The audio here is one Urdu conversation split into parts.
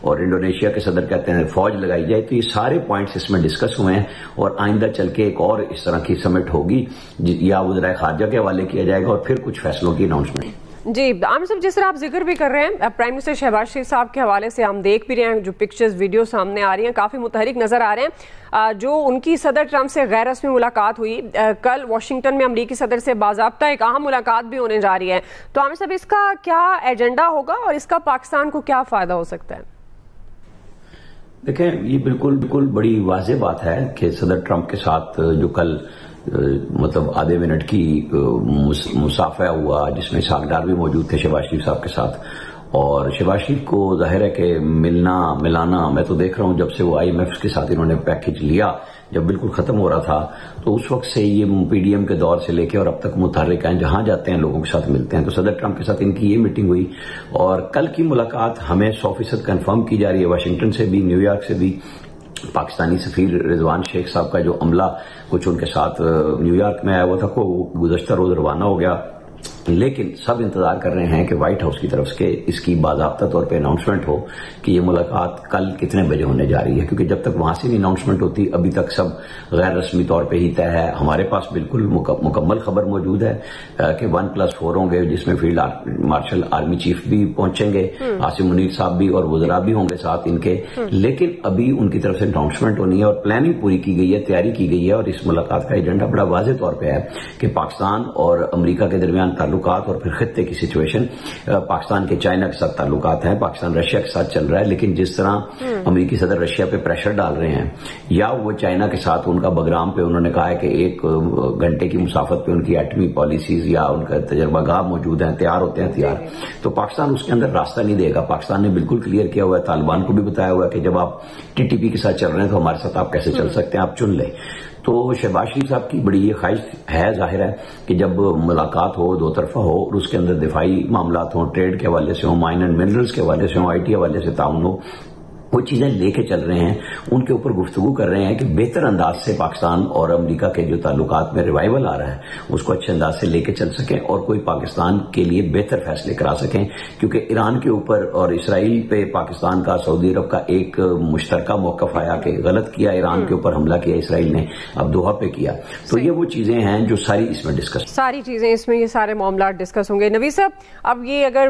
اور انڈونیشیا کے صدر کہتے ہیں فوج لگائی جائے. تو یہ سارے پوائنٹس اس میں ڈسکس ہوئے ہیں اور آئندہ چل کے ایک اور اس طرح کی سمٹ ہوگی یا وزرائے خارجہ کے حوالے کیا جائے گا اور پھر کچھ فیصلوں کی اناؤنسمنٹ. جی عامر صاحب، جس طرح آپ ذکر بھی کر رہے ہیں پرائم منسٹر شہباز شریف صاحب کے حوالے سے ہم دیکھ بھی رہے ہیں جو پکچرز ویڈیو سامنے آ رہی ہیں کافی متحرک نظر آ رہے ہیں. جو ان کی صدر ٹرمپ سے غیر رسمی ملاقات ہوئی کل واشنگٹن میں امریکی صدر سے باضابطہ ایک اہم ملاقات بھی ہونے جا رہی ہے، تو عامر صاحب اس کا کیا ایجنڈا ہوگا اور اس کا پاکستان کو کیا فائدہ ہو سکتا ہے؟ دیکھیں یہ بالکل بڑی واضح بات ہے کہ صدر ٹرمپ کے ساتھ جو کل مطلب آدھے منٹ کی مصافحہ ہوا جس میں اسحاق ڈار بھی موجود تھے شہباز شریف صاحب کے ساتھ، اور شہباز شریف کو ظاہر ہے کہ ملانا میں تو دیکھ رہا ہوں جب سے وہ آئی ایم ایف کے ساتھ انہوں نے پیکج لیا جب بالکل ختم ہو رہا تھا تو اس وقت سے یہ پی ڈی ایم کے دور سے لے کے اور اب تک متحرک ہیں، جہاں جاتے ہیں لوگوں کے ساتھ ملتے ہیں. تو صدر ٹرمپ کے ساتھ ان کی یہ میٹنگ ہوئی اور کل کی ملاقات ہمیں 100% کنفرم کی جا رہی ہے. واشنگٹن سے بھی، نیو یارک سے بھی، پاکستانی سفیر رضوان شیخ صاحب کا جو عملہ کچھ ان کے ساتھ نیو یارک میں آیا ہوا تھا وہ گزشتہ روز روانہ ہو گیا، لیکن سب انتظار کر رہے ہیں کہ وائٹ ہاؤس کی طرف سے اس کی باضابطہ طور پہ اناؤنسمنٹ ہو کہ یہ ملاقات کل کتنے بجے ہونے جا رہی ہے، کیونکہ جب تک وہاں سے نہیں اناؤنسمنٹ ہوتی ابھی تک سب غیر رسمی طور پہ ہی طے ہے. ہمارے پاس بالکل مکمل خبر موجود ہے کہ 1+4 ہوں گے جس میں فیلڈ مارشل آرمی چیف بھی پہنچیں گے، عاصم منیر صاحب بھی اور وزراء بھی ہوں گے ساتھ ان کے، لیکن ابھی ان کی طرف سے اناؤنسمنٹ ہونی ہے اور پلاننگ پوری کی گئی ہے، تیاری کی گئی ہے. اور اس ملاقات کا ایجنڈا بڑا واضح طور پہ ہے کہ پاکستان اور امریکہ کے درمیان تعلقات اور پھر خطے کی سچویشن، پاکستان کے چائنا کے ساتھ تعلقات ہیں، پاکستان رشیا کے ساتھ چل رہا ہے، لیکن جس طرح امریکی صدر رشیا پہ پریشر ڈال رہے ہیں یا وہ چائنا کے ساتھ ان کا بگرام پہ انہوں نے کہا ہے کہ 1 گھنٹے کی مسافت پہ ان کی ایٹمی پالیسیز یا ان کا تجربہ گاہ موجود ہیں، تیار ہوتے ہیں تیار، تو پاکستان اس کے اندر راستہ نہیں دے گا. پاکستان نے بالکل کلیئر کیا ہوا ہے، طالبان کو بھی بتایا ہوا ہے کہ جب آپ ٹی ٹی پی کے ساتھ چل رہے ہیں تو ہمارے ساتھ آپ کیسے چل سکتے ہیں، آپ چن لیں. تو شہباز شریف صاحب کی بڑی یہ خواہش ہے ظاہر ہے کہ جب ملاقات ہو دو طرفہ ہو اور اس کے اندر دفاعی معاملات ہوں، ٹریڈ کے حوالے سے ہوں، مائن اینڈ منرلز کے حوالے سے ہوں، آئی ٹی حوالے سے تعاون ہو، وہ چیزیں لے کے چل رہے ہیں، ان کے اوپر گفتگو کر رہے ہیں کہ بہتر انداز سے پاکستان اور امریکہ کے جو تعلقات میں ریوائول آ رہا ہے اس کو اچھے انداز سے لے کے چل سکیں اور کوئی پاکستان کے لیے بہتر فیصلے کرا سکیں. کیونکہ ایران کے اوپر اور اسرائیل پہ پاکستان کا، سعودی عرب کا ایک مشترکہ موقف آیا کہ غلط کیا، ایران کے اوپر حملہ کیا اسرائیل نے، اب دوحہ پہ کیا. تو یہ وہ چیزیں ہیں جو ساری اس میں ڈسکس، ساری چیزیں اس میں، یہ سارے معاملات ڈسکس ہوں گے. نوید صاحب، اب یہ اگر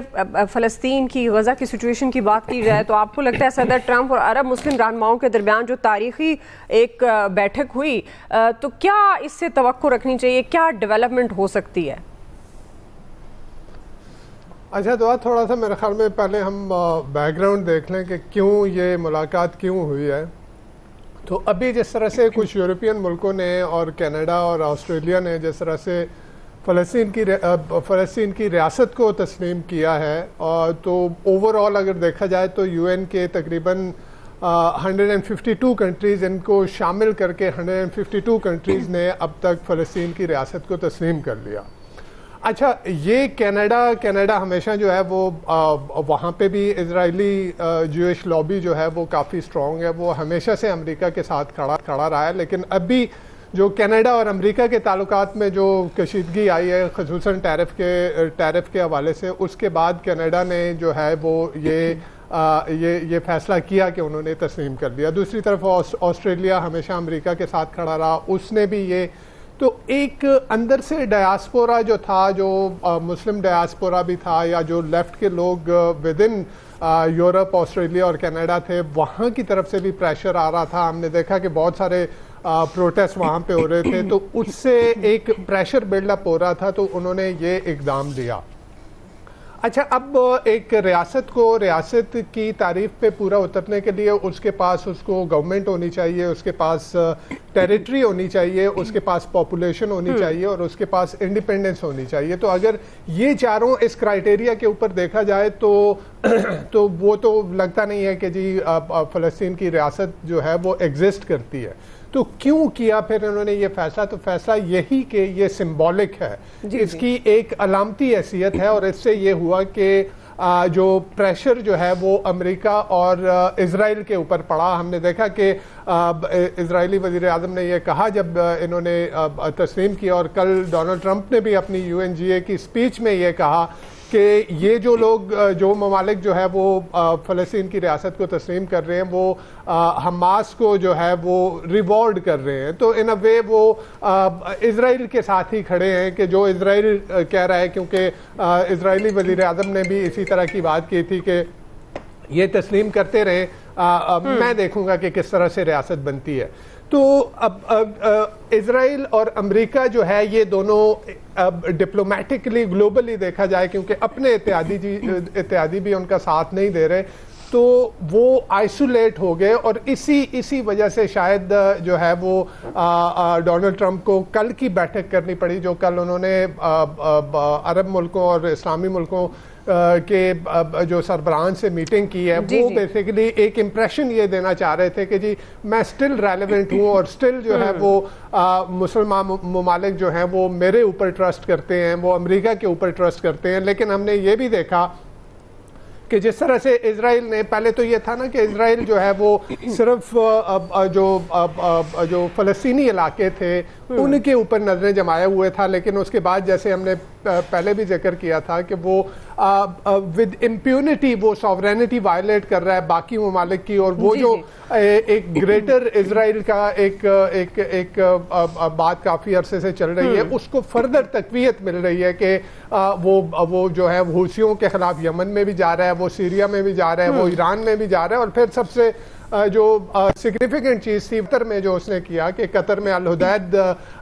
فلسطین کی، غزہ کی سچویشن کی بات کی جائے تو آپ کو لگتا ہے صدر ٹرمپ اور عرب مسلم رہنماؤں کے درمیان جو تاریخی ایک بیٹھک ہوئی تو کیا اس سے توقع رکھنی چاہیے، کیا ڈیولپمنٹ ہو سکتی ہے؟ اچھا دعا، تھوڑا سا میرے خیال میں پہلے ہم بیک گراؤنڈ دیکھ لیں کہ کیوں یہ ملاقات کیوں ہوئی ہے. تو ابھی جس طرح سے کچھ یورپین ملکوں نے اور کینیڈا اور آسٹریلیا نے جس طرح سے فلسطین کی ریاست کو تسلیم کیا ہے، تو اوور آل اگر دیکھا جائے تو یو این کے تقریباً 152 کنٹریز، ان کو شامل کر کے 152 کنٹریز نے اب تک فلسطین کی ریاست کو تسلیم کر لیا. اچھا، یہ کینیڈا ہمیشہ جو ہے وہ وہاں پہ بھی اسرائیلی جوئش لابی جو ہے وہ کافی سٹرونگ ہے، وہ ہمیشہ سے امریکہ کے ساتھ کھڑا رہا ہے. لیکن ابھی جو کینیڈا اور امریکہ کے تعلقات میں جو کشیدگی آئی ہے خصوصاً ٹیرف کے حوالے سے، اس کے بعد کینیڈا نے جو ہے وہ یہ فیصلہ کیا کہ انہوں نے تسلیم کر دیا. دوسری طرف آسٹریلیا ہمیشہ امریکہ کے ساتھ کھڑا رہا، اس نے بھی یہ. تو ایک اندر سے ڈیاسپورا جو تھا، جو مسلم ڈیاسپورا بھی تھا یا جو لیفٹ کے لوگ ود ان یورپ، آسٹریلیا اور کینیڈا تھے، وہاں کی طرف سے بھی پریشر آ رہا تھا. ہم نے دیکھا کہ بہت سارے پروٹیسٹ وہاں پہ ہو رہے تھے، تو اس سے ایک پریشر بلڈ اپ ہو رہا تھا، تو انہوں نے یہ اقدام لیا. اچھا، اب ایک ریاست کی تعریف پہ پورا اترنے کے لیے اس کے پاس، اس کو گورنمنٹ ہونی چاہیے، اس کے پاس ٹیریٹری ہونی چاہیے، اس کے پاس پاپولیشن ہونی چاہیے اور اس کے پاس انڈیپینڈنس ہونی چاہیے. تو اگر یہ چاروں اس کرائیٹیریا کے اوپر دیکھا جائے تو وہ تو لگتا نہیں ہے کہ جی فلسطین کی ریاست جو ہے وہ ایگزسٹ کرتی ہے. تو کیوں کیا پھر انہوں نے یہ فیصلہ؟ تو فیصلہ یہی کہ یہ سمبولک ہے، اس کی ایک علامتی حیثیت ہے، اور اس سے یہ ہوا کہ جو پریشر جو ہے وہ امریکہ اور اسرائیل کے اوپر پڑا. ہم نے دیکھا کہ اسرائیلی وزیر اعظم نے یہ کہا جب انہوں نے تسلیم کیا، اور کل ڈونلڈ ٹرمپ نے بھی اپنی UN GA کی سپیچ میں یہ کہا کہ یہ جو لوگ جو ممالک جو ہے وہ فلسطین کی ریاست کو تسلیم کر رہے ہیں وہ حماس کو جو ہے وہ ریوارڈ کر رہے ہیں. تو ان اے وے وہ اسرائیل کے ساتھ ہی کھڑے ہیں کہ جو اسرائیل کہہ رہا ہے, کیونکہ اسرائیلی وزیر اعظم نے بھی اسی طرح کی بات کی تھی کہ یہ تسلیم کرتے رہیں, میں دیکھوں گا کہ کس طرح سے ریاست بنتی ہے. تو اب اسرائیل اور امریکہ جو ہے یہ دونوں ڈپلومیٹکلی گلوبلی دیکھا جائے, کیونکہ اپنے اتحادی بھی ان کا ساتھ نہیں دے رہے, تو وہ آئسولیٹ ہو گئے. اور اسی وجہ سے شاید جو ہے وہ ڈونلڈ ٹرمپ کو کل کی بیٹھک کرنی پڑی, جو کل انہوں نے عرب ملکوں اور اسلامی ملکوں کے جو سربراہان سے میٹنگ کی ہے. وہ بیسیکلی ایک امپریشن یہ دینا چاہ رہے تھے کہ جی میں سٹل ریلیونٹ ہوں, اور سٹل جو ہے وہ مسلمان ممالک جو ہیں وہ میرے اوپر ٹرسٹ کرتے ہیں, وہ امریکہ کے اوپر ٹرسٹ کرتے ہیں. لیکن ہم نے یہ بھی دیکھا کہ جس طرح سے اسرائیل نے, پہلے تو یہ تھا نا کہ اسرائیل جو ہے وہ صرف جو فلسطینی علاقے تھے ان کے اوپر نظریں جمائے ہوئے تھا, لیکن اس کے بعد جیسے ہم نے پہلے بھی ذکر کیا تھا کہ وہ ود امپیونٹی وہ سوورینٹی وائلیٹ کر رہا ہے باقی ممالک کی, اور وہ جو ایک گریٹر اسرائیل کا ایک بات کافی عرصے سے چل رہی ہے, اس کو فردر تقویت مل رہی ہے کہ وہ جو ہے حوثیوں کے خلاف یمن میں بھی جا رہا ہے, وہ سیریا میں بھی جا رہا ہے, وہ ایران میں بھی جا رہا ہے. اور پھر سب سے جو سگنیفیکنٹ چیز تھی قطر میں جو اس نے کیا کہ قطر میں الحدید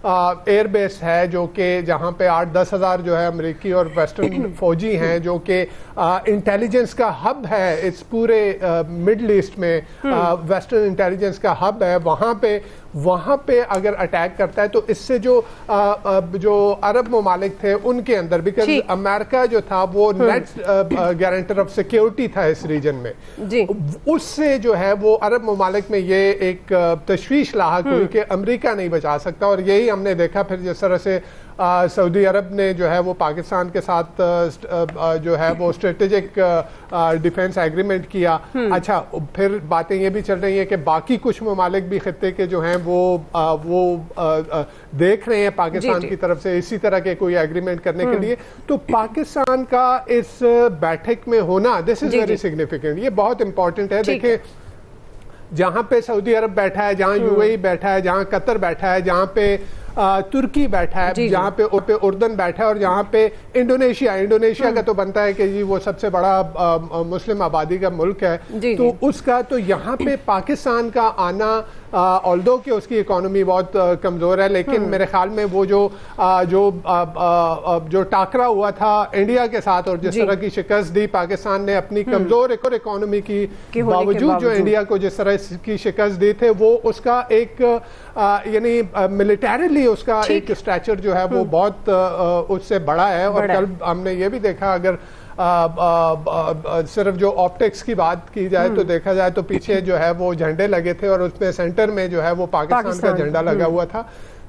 ایئر بیس ہے, جو کہ جہاں پہ 8-10 ہزار جو ہے امریکی اور ویسٹرن فوجی ہیں, جو کہ انٹیلیجنس کا ہب ہے اس پورے مڈل ایسٹ میں, ویسٹرن انٹیلیجنس کا ہب ہے. وہاں پہ اگر اٹیک کرتا ہے تو اس سے جو عرب ممالک تھے ان کے اندر, بیکاز امریکہ جو تھا وہ نیٹ گارنٹر آف سیکیورٹی تھا اس ریجن میں, اس سے جو ہے وہ عرب ممالک میں یہ ایک تشویش لاحق ہوئی کہ امریکہ نہیں بچا سکتا. اور یہی ہم نے دیکھا پھر جس طرح سے سعودی عرب نے جو ہے وہ پاکستان کے ساتھ جو ہے وہ اسٹریٹجک ڈیفنس ایگریمنٹ کیا. اچھا, پھر باتیں یہ بھی چل رہی ہیں کہ باقی کچھ ممالک بھی خطے کے جو ہیں وہ دیکھ رہے ہیں پاکستان کی طرف سے اسی طرح کے کوئی ایگریمنٹ کرنے کے لیے. تو پاکستان کا اس بیٹھک میں ہونا, دس از ویری سگنیفیکنٹ, یہ بہت امپورٹنٹ ہے. دیکھیں جہاں پہ سعودی عرب بیٹھا ہے, جہاں یو اے ای بیٹھا ہے, جہاں قطر بیٹھا ہے, جہاں پہ ترکی بیٹھا ہے, جہاں پہ اردن بیٹھا ہے, اور جہاں پہ انڈونیشیا کا تو بنتا ہے کہ جی وہ سب سے بڑا مسلم آبادی کا ملک ہے, تو اس کا تو یہاں پہ پاکستان کا آنا, آلدو کہ اس کی اکانومی بہت کمزور ہے, لیکن میرے خیال میں وہ جو ٹاکرا ہوا تھا انڈیا کے ساتھ اور جس طرح کی شکست دی پاکستان نے اپنی کمزور اکانومی کی باوجود, جو انڈیا کو جس طرح کی شکست دی تھے, وہ اس کا ایک یعنی ملیٹریلی اس کا ایک اسٹیچر جو ہے وہ بہت اس سے بڑا ہے. اور کل ہم نے یہ بھی دیکھا, اگر صرف جو آپٹکس کی بات کی جائے تو دیکھا جائے تو پیچھے جو ہے وہ جھنڈے لگے تھے, اور اس میں سینٹر میں جو ہے وہ پاکستان کا جھنڈا لگا ہوا تھا.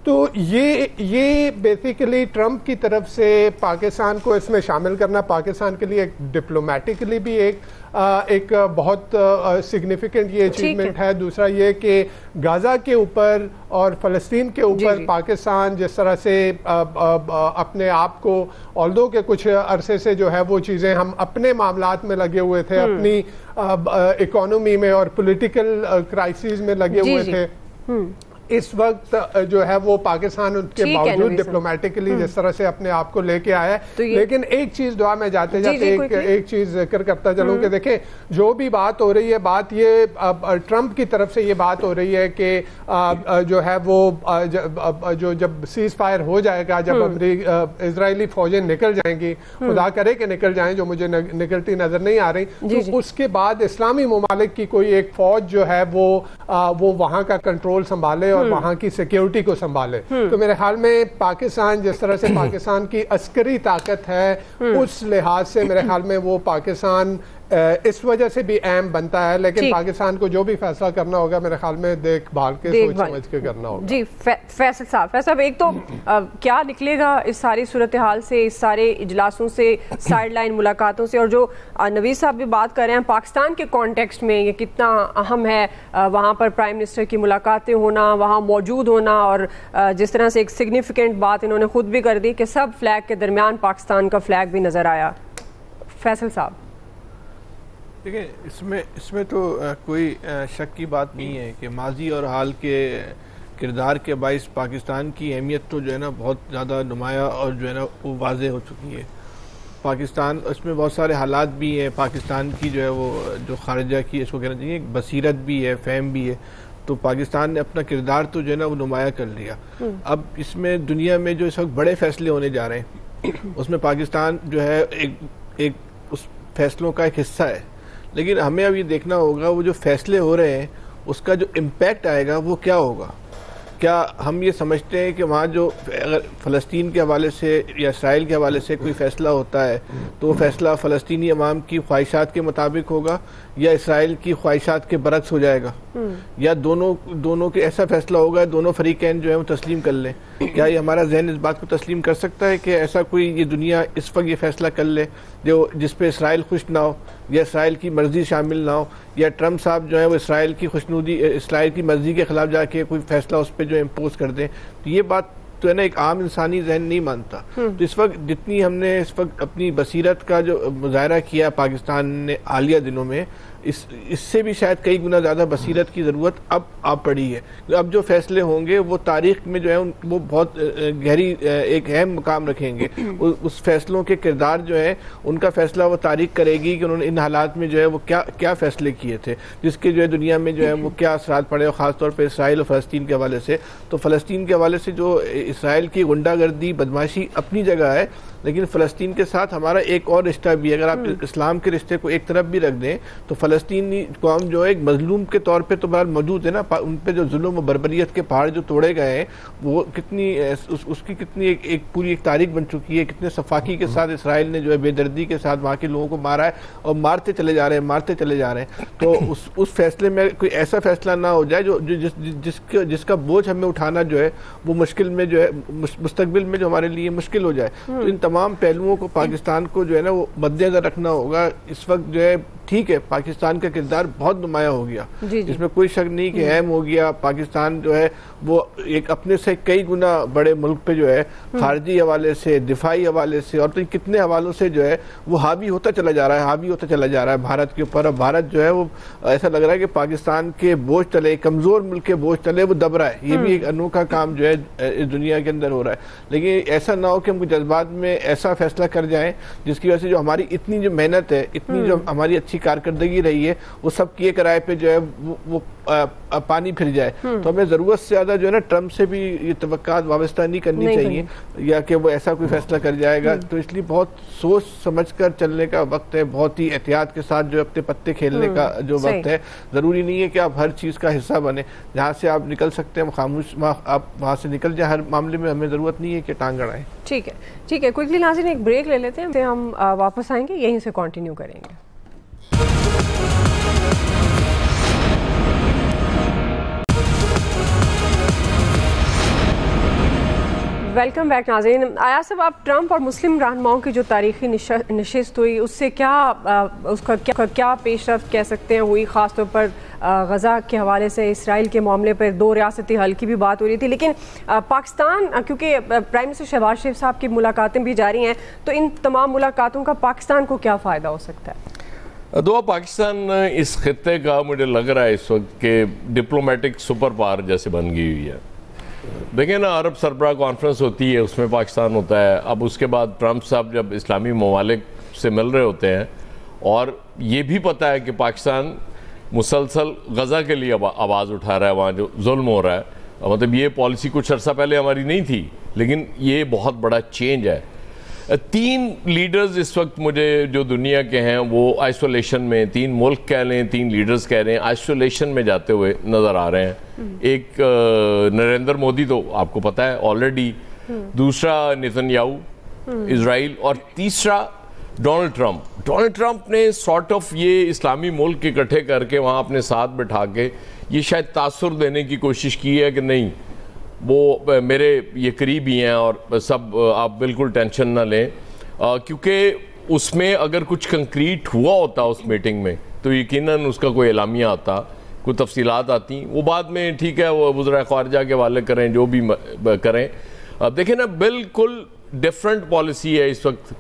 تو یہ بیسیکلی ٹرمپ کی طرف سے پاکستان کو اس میں شامل کرنا پاکستان کے لیے ایک ڈپلومیٹکلی بھی ایک بہت سگنیفیکنٹ یہ اچیومنٹ ہے. دوسرا یہ کہ غزہ کے اوپر اور فلسطین کے اوپر پاکستان جس طرح سے اپنے آپ کو, آلدو کہ کچھ عرصے سے جو ہے وہ چیزیں ہم اپنے معاملات میں لگے ہوئے تھے, اپنی اکانومی میں اور پولیٹیکل کرائسس میں لگے ہوئے تھے, اس وقت جو ہے وہ پاکستان ان کے باوجود ڈپلومیٹکلی جس طرح سے اپنے آپ کو لے کے آیا ہے. لیکن ایک چیز دعا میں جاتے ایک چیز ذکر کرتا چلوں کہ دیکھیں جو بھی بات ہو رہی ہے, بات یہ ٹرمپ کی طرف سے یہ بات ہو رہی ہے کہ جو ہے وہ جب سیز فائر ہو جائے گا, جب اسرائیلی فوجیں نکل جائیں گی, خدا کرے کہ نکل جائیں, جو مجھے نکلتی نظر نہیں آ رہی, تو اس کے بعد اسلامی ممالک کی کوئی ایک فوج جو ہے وہ وہاں کا کنٹرول سنبھالے اور وہاں کی سیکیورٹی کو سنبھالے. تو میرے خیال میں پاکستان جس طرح سے پاکستان کی عسکری طاقت ہے, اس لحاظ سے میرے خیال میں وہ پاکستان اس وجہ سے بھی اہم بنتا ہے. لیکن پاکستان کو جو بھی فیصلہ کرنا ہوگا میرے خیال میں دیکھ بھال کے سوچ سمجھ کے کرنا ہوگا. جی فیصل صاحب, ایک تو کیا نکلے گا اس ساری صورتحال سے, اس سارے اجلاسوں سے, سائیڈ لائن ملاقاتوں سے, اور جو نوید صاحب بھی بات کر رہے ہیں پاکستان کے کانٹیکسٹ میں یہ کتنا اہم ہے وہاں پر پرائم منسٹر کی ملاقاتیں ہونا, وہاں موجود ہونا, اور جس طرح سے ایک سگنیفیکنٹ بات انہوں نے خود بھی کر دی کہ سب فلیگ کے درمیان پاکستان کا فلیگ بھی نظر آیا. فیصل صاحب دیکھیں اس میں تو کوئی شک کی بات نہیں ہے کہ ماضی اور حال کے کردار کے باعث پاکستان کی اہمیت تو جو ہے نا بہت زیادہ نمایاں اور جو ہے نا وہ واضح ہو چکی ہے. پاکستان اس میں بہت سارے حالات بھی ہیں, پاکستان کی جو ہے وہ جو خارجہ کی اس کو کہنا چاہیے بصیرت بھی ہے, فہم بھی ہے, تو پاکستان نے اپنا کردار تو جو ہے نا وہ نمایاں کر لیا. اب اس میں دنیا میں جو اس وقت بڑے فیصلے ہونے جا رہے ہیں اس میں پاکستان جو ہے ایک اس فیصلوں کا ایک حصہ ہے, لیکن ہمیں اب یہ دیکھنا ہوگا وہ جو فیصلے ہو رہے ہیں اس کا جو امپیکٹ آئے گا وہ کیا ہوگا. کیا ہم یہ سمجھتے ہیں کہ وہاں جو اگر فلسطین کے حوالے سے یا اسرائیل کے حوالے سے کوئی فیصلہ ہوتا ہے تو وہ فیصلہ فلسطینی عوام کی خواہشات کے مطابق ہوگا یا اسرائیل کی خواہشات کے برعکس ہو جائے گا, یا دونوں کے ایسا فیصلہ ہوگا دونوں فریقین جو ہے وہ تسلیم کر لیں؟ کیا یہ ہمارا ذہن اس بات کو تسلیم کر سکتا ہے کہ ایسا کوئی یہ دنیا اس وقت یہ فیصلہ کر لے جس پہ اسرائیل خوش نہ ہو یا اسرائیل کی مرضی شامل نہ ہو, یا ٹرمپ صاحب جو ہے وہ اسرائیل کی مرضی کے خلاف جا کے کوئی فیصلہ اس پہ جو امپوز کر دیں؟ تو یہ بات تو ہے نا ایک عام انسانی ذہن نہیں مانتا. تو اس وقت جتنی ہم نے اس وقت اپنی بصیرت کا جو مظاہرہ کیا پاکستان نے حالیہ دنوں میں, اس سے بھی شاید کئی گنا زیادہ بصیرت کی ضرورت اب آ پڑی ہے. اب جو فیصلے ہوں گے وہ تاریخ میں جو ہے وہ بہت گہری ایک اہم مقام رکھیں گے. اس فیصلوں کے کردار جو ہے ان کا فیصلہ وہ تاریخ کرے گی کہ انہوں نے ان حالات میں جو ہے وہ کیا فیصلے کیے تھے جس کے جو ہے دنیا میں جو ہے وہ کیا اثرات پڑے, اور خاص طور پہ اسرائیل اور فلسطین کے حوالے سے. تو فلسطین کے حوالے سے جو اسرائیل کی غنڈہ گردی بدماشی اپنی جگہ ہے, لیکن فلسطین کے ساتھ ہمارا ایک اور رشتہ بھی ہے. اگر آپ اسلام کے رشتے کو ایک طرف بھی رکھ دیں تو فلسطینی قوم جو ہے ایک مظلوم کے طور پہ تو بہرحال موجود ہے نا. ان پہ جو ظلم و بربریت کے پہاڑ جو توڑے گئے ہیں وہ کتنی اس کی کتنی ایک پوری ایک تاریخ بن چکی ہے. کتنے صفاقی کے ساتھ اسرائیل نے جو ہے بے دردی کے ساتھ وہاں کے لوگوں کو مارا ہے اور مارتے چلے جا رہے ہیں. تو اس فیصلے میں کوئی ایسا فیصلہ نہ ہو جائے جو جس کا بوجھ ہمیں اٹھانا جو ہے وہ مشکل میں جو ہے مستقبل میں جو ہمارے لیے مشکل ہو جائے. تو ان تمام پہلوؤں کو پاکستان کو جو ہے نا وہ مد نظر رکھنا ہوگا. اس وقت جو ہے ٹھیک ہے پاکستان کا کردار بہت نمایاں ہو گیا, اس میں کوئی شک نہیں کہ اہم ہو گیا. پاکستان جو ہے وہ ایک اپنے سے کئی گنا بڑے ملک پہ جو ہے خارجی حوالے سے, دفاعی حوالے سے اور کتنے حوالوں سے جو ہے وہ حاوی ہوتا چلا جا رہا ہے بھارت کے اوپر. اور بھارت جو ہے وہ ایسا لگ رہا ہے کہ پاکستان کے بوجھ تلے, کمزور ملک کے بوجھ تلے وہ دب رہا ہے. یہ بھی ایک انوکھا کام جو ہے اس دنیا کے اندر ہو رہا ہے. لیکن ایسا نہ ہو کہ ہم کو جذبات میں ایسا فیصلہ کر جائیں جس کی وجہ سے جو ہماری اتنی جو محنت ہے, اتنی جو ہماری اچھی کارکردگی رہی ہے وہ سب کیے کرائے پہ جو ہے وہ پانی پھر جائے. تو ہمیں ضرورت سے زیادہ جو ہے نا ٹرمپ سے بھی یہ توقعات وابستہ نہیں کرنی چاہیے یا کہ وہ ایسا کوئی فیصلہ کر جائے گا. تو اس لیے بہت سوچ سمجھ کر چلنے کا وقت ہے, بہت ہی احتیاط کے ساتھ جو اپنے پتے کھیلنے کا جو وقت ہے. ضروری نہیں ہے کہ آپ ہر چیز کا حصہ بنیں. جہاں سے آپ نکل سکتے ہیں خاموش آپ وہاں سے نکل جائیں. ہر معاملے میں ہمیں ضرورت نہیں ہے کہ ٹانگ اڑائیں. ٹھیک ہے کوئکلی ناظرین ایک بریک لے لیتے ہیں, ہم واپس آئیں گے, یہیں سے کنٹینیو کریں گے. ویلکم بیک ناظرین. ایاز صاحب, آپ ٹرمپ اور مسلم رہنماؤں کی جو تاریخی نشست ہوئی اس سے اس کا کیا پیش رفت کہہ سکتے ہیں ہوئی, خاص طور پر غزہ کے حوالے سے اسرائیل کے معاملے پر 2 ریاستی حل کی بھی بات ہو رہی تھی, لیکن پاکستان کیونکہ پرائم منسٹر شہباز شریف صاحب کی ملاقاتیں بھی جاری ہیں, تو ان تمام ملاقاتوں کا پاکستان کو کیا فائدہ ہو سکتا ہے؟ دعا پاکستان اس خطے کا مجھے لگ رہا ہے اس وقت کہ ڈپلومیٹک سپر پاور جیسے بن گئی ہوئی ہے. دیکھیں نا, عرب سربراہ کانفرنس ہوتی ہے, اس میں پاکستان ہوتا ہے. اب اس کے بعد ٹرمپ صاحب جب اسلامی ممالک سے مل رہے ہوتے ہیں اور یہ بھی پتہ ہے کہ پاکستان مسلسل غزہ کے لیے آواز اٹھا رہا ہے, وہاں جو ظلم ہو رہا ہے. مطلب یہ پالیسی کچھ عرصہ پہلے ہماری نہیں تھی, لیکن یہ بہت بڑا چینج ہے. 3 لیڈرز اس وقت مجھے جو دنیا کے ہیں وہ آئسولیشن میں, 3 ملک کہہ لیں, 3 لیڈرز کہہ رہے ہیں, آئسولیشن میں جاتے ہوئے نظر آ رہے ہیں. ایک نریندر مودی تو آپ کو پتہ ہے آلریڈی, دوسرا نیتنیاہو اسرائیل, اور تیسرا ڈونلڈ ٹرمپ. ڈونلڈ ٹرمپ نے سارٹ آف یہ اسلامی ملک اکٹھے کر کے وہاں اپنے ساتھ بٹھا کے یہ شاید تاثر دینے کی کوشش کی ہے کہ نہیں وہ میرے یہ قریبی ہیں اور سب, آپ بالکل ٹینشن نہ لیں. کیونکہ اس میں اگر کچھ کنکریٹ ہوا ہوتا اس میٹنگ میں تو یقیناً اس کا کوئی اعلامیہ آتا, کوئی تفصیلات آتی. وہ بعد میں ٹھیک ہے وہ وزراء خارجہ کے حوالے کریں, جو بھی کریں. دیکھیں نا, بالکل ڈیفرنٹ پالیسی ہے اس وقت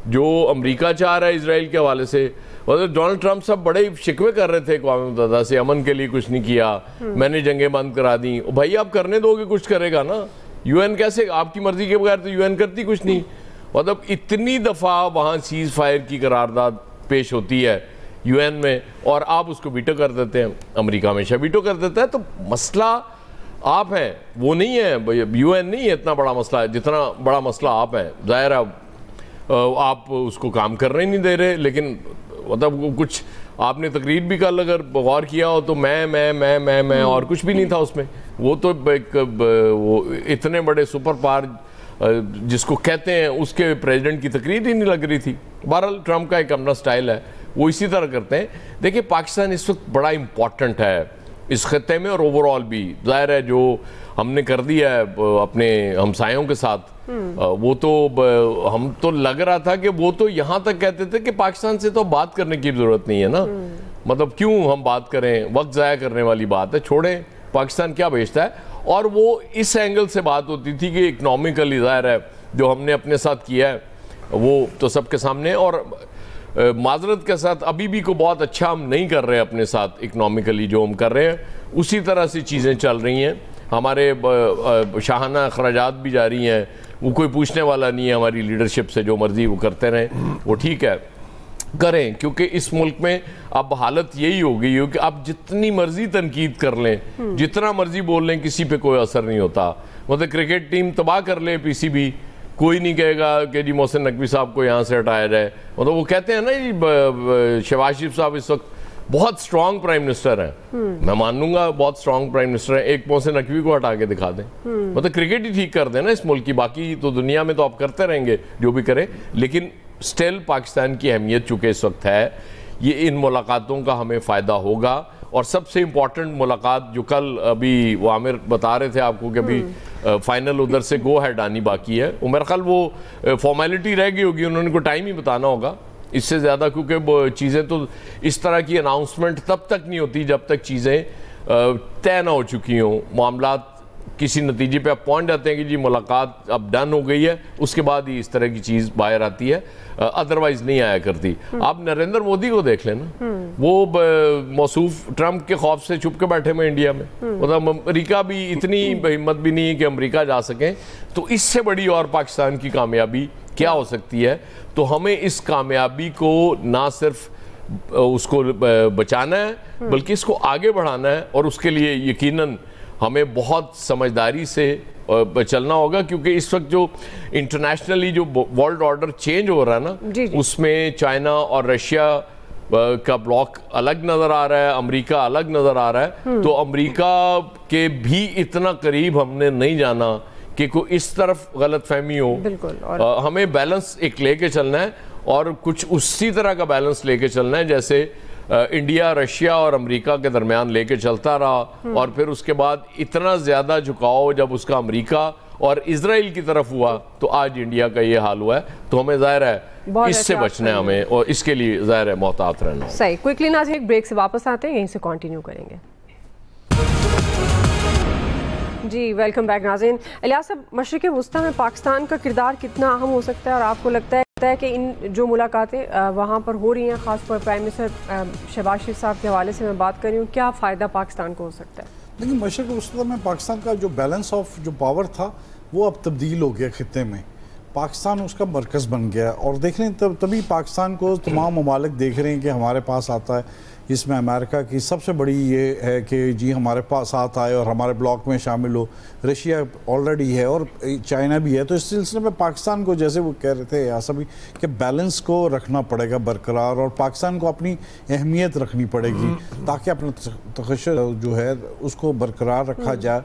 جو امریکہ چاہ رہا ہے اسرائیل کے حوالے سے. ڈونلڈ ٹرمپ صاحب بڑے شکوے کر رہے تھے اقوام متحدہ سے, امن کے لیے کچھ نہیں کیا, میں نے جنگیں بند کرا دیں. بھائی آپ کرنے دو گے کچھ کرے گا نا. یو این کیسے, آپ کی مرضی کے بغیر تو یو این کرتی کچھ نہیں. مطلب اتنی دفعہ وہاں سیز فائر کی قرارداد پیش ہوتی ہے یو این میں, اور آپ اس کو ویٹو کر دیتے ہیں. امریکہ ہمیشہ ویٹو کر دیتا ہے. تو مسئلہ آپ ہیں, وہ نہیں ہے, یو این نہیں ہے اتنا بڑا مسئلہ ہے جتنا بڑا مسئلہ آپ ہیں. ظاہر ہے آپ اس کو کام کرنے نہیں دے رہے, لیکن مطلب کچھ آپ نے تقریر بھی کل اگر غور کیا ہو تو میں اور کچھ بھی نہیں تھا اس میں. وہ تو وہ اتنے بڑے سپر پاور جس کو کہتے ہیں اس کے پریزیڈنٹ کی تقریر ہی نہیں لگ رہی تھی. بہرحال ٹرمپ کا ایک اپنا سٹائل ہے, وہ اسی طرح کرتے ہیں. دیکھیں پاکستان اس وقت بڑا امپورٹنٹ ہے اس خطے میں, اور اوور آل بھی ظاہر ہے جو ہم نے کر دیا ہے اپنے ہمسایوں کے ساتھ, وہ تو ہم تو لگ رہا تھا کہ وہ تو یہاں تک کہتے تھے کہ پاکستان سے تو بات کرنے کی ضرورت نہیں ہے نا, مطلب کیوں ہم بات کریں, وقت ضائع کرنے والی بات ہے, چھوڑیں پاکستان کیا بیچتا ہے. اور وہ اس اینگل سے بات ہوتی تھی کہ اکنامیکلی ظاہر ہے جو ہم نے اپنے ساتھ کیا ہے وہ تو سب کے سامنے, اور معذرت کے ساتھ ابھی بھی کو بہت اچھا ہم نہیں کر رہے اپنے ساتھ اکنامیکلی, جو ہم کر رہے ہیں اسی طرح سے چیزیں چل رہی ہیں. ہمارے شاہانہ اخراجات بھی جاری ہیں, وہ کوئی پوچھنے والا نہیں ہے ہماری لیڈرشپ سے, جو مرضی وہ کرتے رہیں, وہ ٹھیک ہے کریں. کیونکہ اس ملک میں اب حالت یہی ہو گئی ہو کہ آپ جتنی مرضی تنقید کر لیں, جتنا مرضی بول لیں, کسی پہ کوئی اثر نہیں ہوتا. مطلب کرکٹ ٹیم تباہ کر لے پی سی بی, کوئی نہیں کہے گا کہ جی محسن نقوی صاحب کو یہاں سے ہٹایا جائے. مطلب وہ کہتے ہیں نا جی شہباز شریف صاحب اس وقت بہت سٹرونگ پرائم منسٹر ہیں, میں مان لوں گا بہت سٹرونگ پرائم منسٹر ہیں, ایک محسن نقوی کو ہٹا کے دکھا دیں, مطلب کرکٹ ہی ٹھیک کر دیں نا اس ملک کی. باقی تو دنیا میں تو آپ کرتے رہیں گے جو بھی کریں, لیکن سٹل پاکستان کی اہمیت چونکہ اس وقت ہے, یہ ان ملاقاتوں کا ہمیں فائدہ ہوگا. اور سب سے امپورٹنٹ ملاقات جو کل ابھی وہ عامر بتا رہے تھے آپ کو کہ ابھی فائنل ادھر سے گو ہیڈ آنی باقی ہے, وہ میرا خیال وہ فارمیلٹی رہ گئی ہوگی, انہوں نے کو ٹائم ہی بتانا ہوگا اس سے زیادہ, کیونکہ چیزیں تو اس طرح کی اناؤنسمنٹ تب تک نہیں ہوتی جب تک چیزیں طے نہ ہو چکی ہوں, معاملات کسی نتیجے پہ آپ پہنچ جاتے ہیں کہ جی ملاقات اب ڈن ہو گئی ہے, اس کے بعد ہی اس طرح کی چیز باہر آتی ہے, ادروائز نہیں آیا کرتی. آپ نریندر مودی کو دیکھ لیں نا, وہ موصوف ٹرمپ کے خوف سے چھپ کے بیٹھے میں انڈیا میں, مطلب امریکہ بھی اتنی ہمت بھی نہیں کہ امریکہ جا سکیں. تو اس سے بڑی اور پاکستان کی کامیابی کیا ہو سکتی ہے. تو ہمیں اس کامیابی کو نہ صرف اس کو بچانا ہے بلکہ اس کو آگے بڑھانا ہے, اور اس کے لیے یقیناً ہمیں بہت سمجھداری سے چلنا ہوگا. کیونکہ اس وقت جو انٹرنیشنلی جو ورلڈ آرڈر چینج ہو رہا ہے نا, اس میں چائنا اور رشیا کا بلاک الگ نظر آ رہا ہے, امریکہ الگ نظر آ رہا ہے. تو امریکہ کے بھی اتنا قریب ہم نے نہیں جانا کہ کوئی اس طرف غلط فہمی ہو. ہمیں بیلنس ایک لے کے چلنا ہے, اور کچھ اسی طرح کا بیلنس لے کے چلنا ہے جیسے انڈیا رشیا اور امریکہ کے درمیان لے کے چلتا رہا. اور پھر اس کے بعد اتنا زیادہ جھکاؤ جب اس کا امریکہ اور اسرائیل کی طرف ہوا تو آج انڈیا کا یہ حال ہوا ہے. تو ہمیں ظاہر ہے اس سے بچنا ہے ہمیں, اور اس کے لیے ظاہر ہے محتاط رہنا. صحیح. کوئکلی ناظرین ایک بریک سے واپس آتے ہیں, یہیں سے کنٹینیو کریں گے. جی ویلکم بیک ناظرین. الیاس صاحب, مشرق وسطیٰ میں پاکستان کا کردار کتنا اہم ہو سکتا ہے, اور آپ کو لگتا ہے کہ ان جو ملاقاتیں وہاں پر ہو رہی ہیں, خاص طور پر پرائم منسٹر شہباز شریف صاحب کے حوالے سے میں بات کر رہی ہوں, کیا فائدہ پاکستان کو ہو سکتا ہے؟ لیکن مشرق وسطیٰ میں پاکستان کا جو بیلنس آف جو پاور تھا وہ اب تبدیل ہو گیا خطے میں. پاکستان اس کا مرکز بن گیا, اور دیکھ رہے ہیں تبھی پاکستان کو تمام ممالک دیکھ رہے ہیں کہ ہمارے پاس آتا ہے. اس میں امریکہ کی سب سے بڑی یہ ہے کہ جی ہمارے پاس ساتھ آئے اور ہمارے بلاک میں شامل ہو. رشیا آلریڈی ہے اور چائنا بھی ہے. تو اس سلسلے میں پاکستان کو, جیسے وہ کہہ رہے تھے ایسا بھی, کہ بیلنس کو رکھنا پڑے گا برقرار, اور پاکستان کو اپنی اہمیت رکھنی پڑے گی تاکہ اپنا تخشع جو ہے اس کو برقرار رکھا جائے.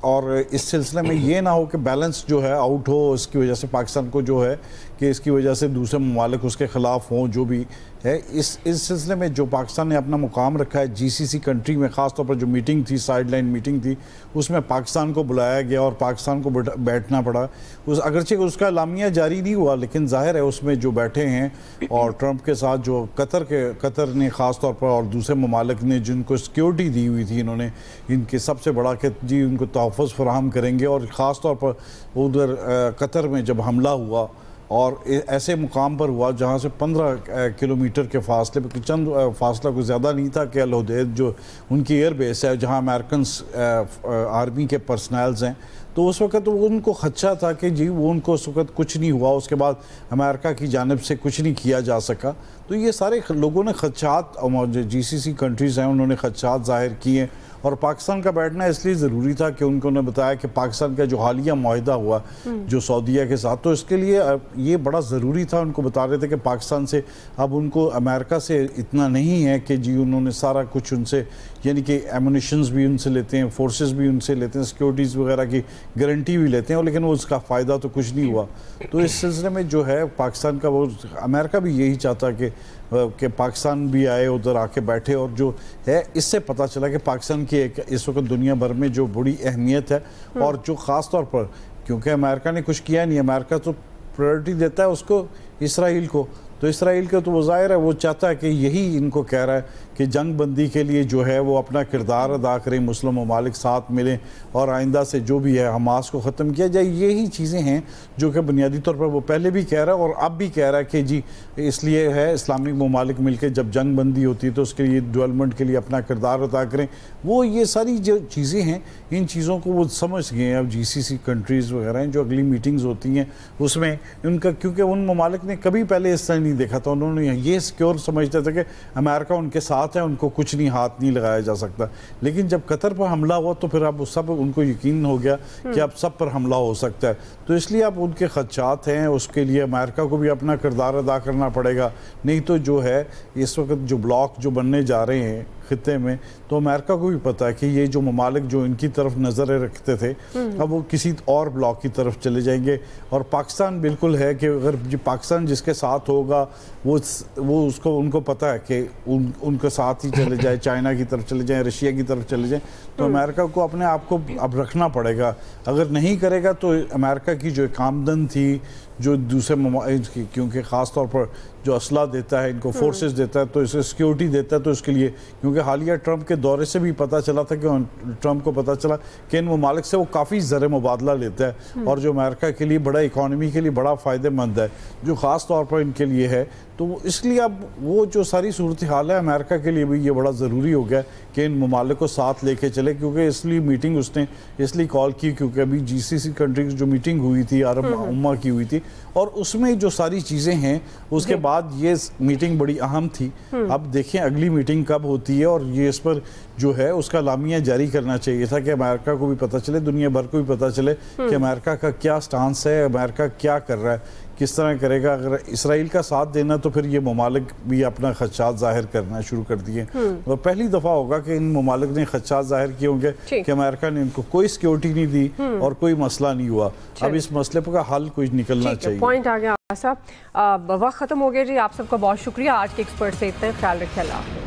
اور اس سلسلے میں یہ نہ ہو کہ بیلنس جو ہے آؤٹ ہو, اس کی وجہ سے پاکستان کو جو ہے کہ اس کی وجہ سے دوسرے ممالک اس کے خلاف ہوں جو بھی ہے. اس سلسلے میں جو پاکستان نے اپنا مقام رکھا ہے جی سی سی کنٹری میں, خاص طور پر جو میٹنگ تھی, سائیڈ لائن میٹنگ تھی, اس میں پاکستان کو بلایا گیا اور پاکستان کو بیٹھنا پڑا. اگرچہ اس کا اعلامیہ جاری نہیں ہوا, لیکن ظاہر ہے اس میں جو بیٹھے ہیں, اور ٹرمپ کے ساتھ جو قطر نے خاص طور پر, اور دوسرے ممالک نے جن کو سیکیورٹی دی ہوئی تھی, انہوں نے ان کے سب سے بڑا کہ جی ان کو تحفظ فراہم کریں گے. اور خاص طور پر ادھر قطر میں جب حملہ ہوا اور ایسے مقام پر ہوا جہاں سے 15 کلومیٹر کے فاصلے پہ، چند فاصلہ کوئی زیادہ نہیں تھا، کہ الحدید جو ان کی ایئر بیس ہے جہاں امریکنس آرمی کے پرسنلز ہیں، تو اس وقت ان کو خدشہ تھا کہ جی وہ ان کو اس وقت کچھ نہیں ہوا، اس کے بعد امریکہ کی جانب سے کچھ نہیں کیا جا سکا. تو یہ سارے لوگوں نے خدشات، جی سی سی کنٹریز ہیں انہوں نے خدشات ظاہر کیے، اور پاکستان کا بیٹھنا اس لیے ضروری تھا کہ ان کو نے بتایا کہ پاکستان کا جو حالیہ معاہدہ ہوا جو سعودیہ کے ساتھ، تو اس کے لیے یہ بڑا ضروری تھا. ان کو بتا رہے تھے کہ پاکستان سے اب ان کو امریکہ سے اتنا نہیں ہے کہ جی انہوں نے سارا کچھ ان سے، یعنی کہ ایمونیشنز بھی ان سے لیتے ہیں، فورسز بھی ان سے لیتے ہیں، سیکیورٹیز وغیرہ کی گارنٹی بھی لیتے ہیں، لیکن وہ اس کا فائدہ تو کچھ نہیں ہوا. تو اس سلسلے میں جو ہے پاکستان کا، وہ امریکہ بھی یہی چاہتا کہ پاکستان بھی آئے ادھر آ کے بیٹھے، اور جو ہے اس سے پتہ چلا کہ پاکستان کی ایک اس وقت دنیا بھر میں جو بڑی اہمیت ہے، اور جو خاص طور پر کیونکہ امریکہ نے کچھ کیا نہیں، امریکہ تو پرائرٹی دیتا ہے اس کو اسرائیل کو، تو اسرائیل کا تو وہ ظاہر ہے وہ چاہتا ہے کہ یہی ان کو کہہ رہا ہے کہ جنگ بندی کے لیے جو ہے وہ اپنا کردار ادا کریں، مسلم ممالک ساتھ ملیں، اور آئندہ سے جو بھی ہے حماس کو ختم کیا جائے. یہی چیزیں ہیں جو کہ بنیادی طور پر وہ پہلے بھی کہہ رہا ہے اور اب بھی کہہ رہا ہے کہ جی اس لیے ہے اسلامی ممالک مل کے جب جنگ بندی ہوتی ہے تو اس کے لیے ڈیولپمنٹ کے لیے اپنا کردار ادا کریں. وہ یہ ساری جو چیزیں ہیں ان چیزوں کو وہ سمجھ گئے ہیں. اب جی سی سی کنٹریز وغیرہ ہیں جو اگلی میٹنگز ہوتی ہیں اس میں ان کا، کیونکہ ان ممالک نے کبھی پہلے اس طرح نہیں دیکھا تھا، انہوں نے یہ سیکیور سمجھتے تھے کہ امریکہ ان کے ساتھ ہے، ان کو کچھ نہیں، ہاتھ نہیں لگایا جا سکتا. لیکن جب قطر پر حملہ ہوا تو پھر اب سب ان کو یقین ہو گیا کہ اب سب پر حملہ ہو سکتا ہے. تو اس لیے اب ان کے خدشات ہیں، اس کے لیے امریکہ کو بھی اپنا کردار ادا کرنا پڑے گا. نہیں تو جو ہے اس وقت جو بلاک جو بننے جا رہے ہیں خطے میں، تو امریکہ کو بھی پتہ ہے کہ یہ جو ممالک جو ان کی طرف نظریں رکھتے تھے اب وہ کسی اور بلاک کی طرف چلے جائیں گے. اور پاکستان بالکل ہے کہ اگر پاکستان جس کے ساتھ ہوگا وہ اس کو، ان کو پتہ ہے کہ ان کے ساتھ ہی چلے جائے، چائنا کی طرف چلے جائیں، رشیا کی طرف چلے جائیں، تو امریکہ کو اپنے آپ کو اب رکھنا پڑے گا. اگر نہیں کرے گا تو امریکہ کی جو ایک آمدن تھی جو دوسرے ممالک کی، کیونکہ خاص طور پر جو اسلحہ دیتا ہے ان کو، فورسز دیتا ہے، تو اسے سیکیورٹی دیتا ہے، تو اس کے لیے کیونکہ حالیہ ٹرمپ کے دورے سے بھی پتہ چلا تھا کہ ٹرمپ کو پتہ چلا کہ ان ممالک سے وہ کافی زر مبادلہ لیتا ہے، اور جو امریکہ کے لیے بڑا اکانومی کے لیے بڑا فائدہ مند ہے، جو خاص طور پر ان کے لیے ہے. تو اس لیے اب وہ جو ساری صورتحال ہے امریکہ کے لیے بھی یہ بڑا ضروری ہو گیا کہ ان ممالک کو ساتھ لے کے چلے. کیونکہ اس لیے میٹنگ اس نے اس لیے کال کی کیونکہ ابھی جی سی سی کنٹریز جو میٹنگ ہوئی تھی عرب امہ کی ہوئی تھی، اور اس میں جو ساری چیزیں ہیں اس کے بعد یہ میٹنگ بڑی اہم تھی. اب دیکھیں اگلی میٹنگ کب ہوتی ہے، اور یہ اس پر جو ہے اس کا اعلامیہ جاری کرنا چاہیے تھا کہ امریکہ کو بھی پتہ چلے، دنیا بھر کو بھی پتہ چلے کہ امریکہ کا کیا سٹانس ہے، امریکہ کیا کر رہا ہے، کس طرح کرے گا. اگر اسرائیل کا ساتھ دینا تو پھر یہ ممالک بھی اپنا خدشات ظاہر کرنا شروع کر دیے. اور پہلی دفعہ ہوگا کہ ان ممالک نے خدشات ظاہر کیے ہوں گے کہ امریکہ نے ان کو کوئی سیکیورٹی نہیں دی اور کوئی مسئلہ نہیں ہوا. اب اس مسئلے پر کا حل کوئی نکلنا چاہیے. پوائنٹ آ گیا صاحب، وقت ختم ہو گیا جی. آپ سب کا بہت شکریہ. آج کے ایکسپرٹ سے اتنے، خیال رکھیں. اللہ حافظ.